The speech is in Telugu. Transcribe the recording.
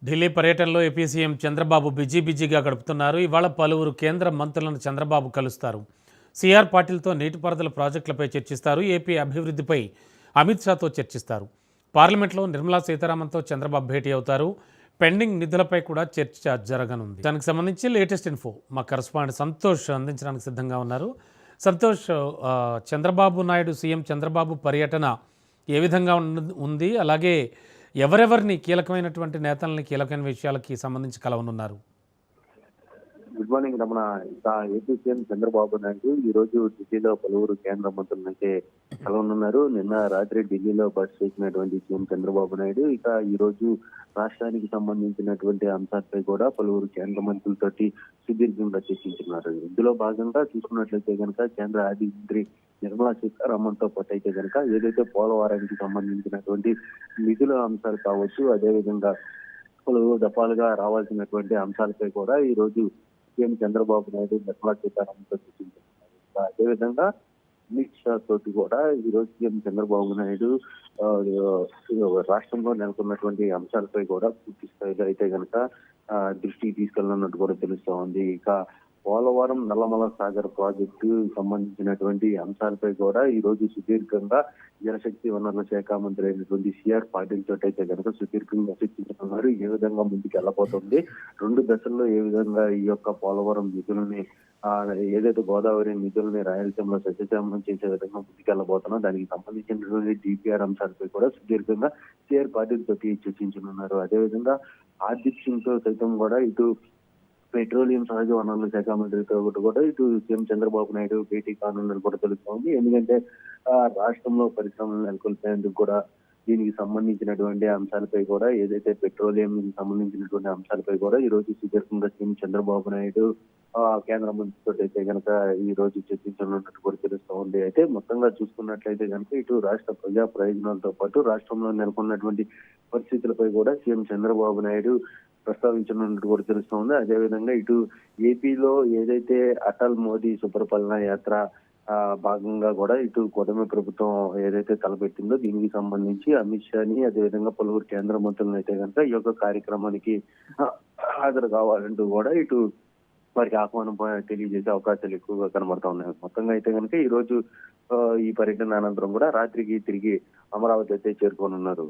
ఢిల్లీ పర్యటనలో ఏపీ సీఎం చంద్రబాబు బిజీగా గడుపుతున్నారు. ఇవాళ పలువురు కేంద్ర మంత్రులను చంద్రబాబు కలుస్తారు. సిఆర్ పాటిల్తో నీటిపారుదల ప్రాజెక్టులపై చర్చిస్తారు. ఏపీ అభివృద్ధిపై అమిత్ షాతో చర్చిస్తారు. పార్లమెంట్లో నిర్మలా సీతారామన్తో చంద్రబాబు భేటీ అవుతారు. పెండింగ్ నిధులపై కూడా చర్చ జరగనుంది. దానికి సంబంధించి లేటెస్ట్ ఇన్ఫో మా కరస్పాండెంట్ సంతోష్ అందించడానికి సిద్ధంగా ఉన్నారు. సంతోష్, చంద్రబాబు నాయుడు సీఎం చంద్రబాబు పర్యటన ఏ విధంగా ఉంది? అలాగే ఎవరెవరిని కీలకమైనటువంటి నేతల్ని కీలకమైన విషయాలకి సంబంధించి కలవనున్నారు? Good morning Ramana. ఇక ఏపీ సీఎం చంద్రబాబు నాయుడు ఈ రోజు ఢిల్లీలో పలువురు కేంద్ర మంత్రులైతే కలవనున్నారు. నిన్న రాత్రి ఢిల్లీలో బస చేసినటువంటి సీఎం చంద్రబాబు నాయుడు ఇక ఈ రోజు రాష్ట్రానికి సంబంధించినటువంటి అంశాలపై కూడా పలువురు కేంద్ర మంత్రులతోటి సుదీర్ఘంగా చర్చించున్నారు. ఇందులో భాగంగా చూసుకున్నట్లయితే కనుక కేంద్ర ఆర్థిక మంత్రి నిర్మలా సీతారామన్ తో పాటు అయితే కనుక ఏదైతే పోలవరానికి సంబంధించినటువంటి నిధుల అంశాలు కావచ్చు, అదేవిధంగా పలు దఫాలుగా రావాల్సినటువంటి అంశాలపై కూడా ఈ రోజు సీఎం చంద్రబాబు నాయుడు నిర్మలా సీతారామన్తో చర్చించారు. అదేవిధంగా అమిత్ షా తోటి కూడా ఈ రోజు సీఎం చంద్రబాబు నాయుడు రాష్ట్రంలో నెలకొన్నటువంటి అంశాలపై కూడా పూర్తి స్థాయిలో అయితే కనుక దృష్టికి తీసుకెళ్లనున్నట్టు కూడా తెలుస్తా ఉంది. ఇక పోలవరం నల్లమల సాగర్ ప్రాజెక్టు సంబంధించినటువంటి అంశాలపై కూడా ఈ రోజు సుదీర్ఘంగా జలశక్తి వనరుల శాఖ మంత్రి అయినటువంటి సిఆర్ పాటిల్ తోటి అయితే కనుక సుదీర్ఘంగా చర్చించుతున్నారు. ఏ విధంగా ముందుకు వెళ్ళబోతుంది, 2 దశల్లో ఏ విధంగా ఈ యొక్క పోలవరం నిధులని ఏదైతే గోదావరి నిధులని రాయలసీమలో సస్యశ్యామలం చేసే విధంగా ముందుకెళ్లబోతున్నా దానికి సంబంధించినటువంటి డిపిఆర్ అంశాలపై కూడా సుదీర్ఘంగా సిఆర్ పాటిల్ తోటి చర్చించనున్నారు. అదేవిధంగా హార్దిక్ సింగ్ తో సైతం కూడా ఇటు పెట్రోలియం సహజ వనరుల శాఖ మంత్రితో కూడా ఇటు సీఎం చంద్రబాబు నాయుడు భేటీ కానున్నది కూడా తెలుస్తోంది. ఎందుకంటే రాష్ట్రంలో పరిశ్రమలు నెలకొల్పేందుకు కూడా దీనికి సంబంధించినటువంటి అంశాలపై కూడా ఏదైతే పెట్రోలియం సంబంధించినటువంటి అంశాలపై కూడా ఈ రోజు సుదీర్ఘంగా సీఎం చంద్రబాబు నాయుడు కేంద్ర మంత్రితో అయితే కనుక ఈ రోజు చర్చించనున్నట్టు కూడా తెలుస్తూ ఉంది. అయితే మొత్తంగా చూసుకున్నట్లయితే కనుక ఇటు రాష్ట్ర ప్రజా ప్రయోజనాలతో పాటు రాష్ట్రంలో నెలకొన్నటువంటి పరిస్థితులపై కూడా సీఎం చంద్రబాబు నాయుడు ప్రస్తావించనున్నట్టు కూడా తెలుస్తోంది. అదేవిధంగా ఇటు ఏపీలో ఏదైతే అటల్ మోదీ సుపరిపాలన యాత్ర భాగంగా కూడా ఇటు కూటమి ప్రభుత్వం ఏదైతే తలపెట్టిందో దీనికి సంబంధించి అమిత్ షాని అదేవిధంగా పలువురు కేంద్ర మంత్రులను అయితే కనుక ఈ యొక్క కార్యక్రమానికి హాజరు కావాలంటూ కూడా ఇటు వారికి ఆహ్వానం తెలియజేసే అవకాశాలు ఎక్కువగా కనబడతా ఉన్నాయి. మొత్తంగా అయితే కనుక ఈ రోజు ఈ పర్యటన అనంతరం కూడా రాత్రికి తిరిగి అమరావతి అయితే చేరుకోనున్నారు.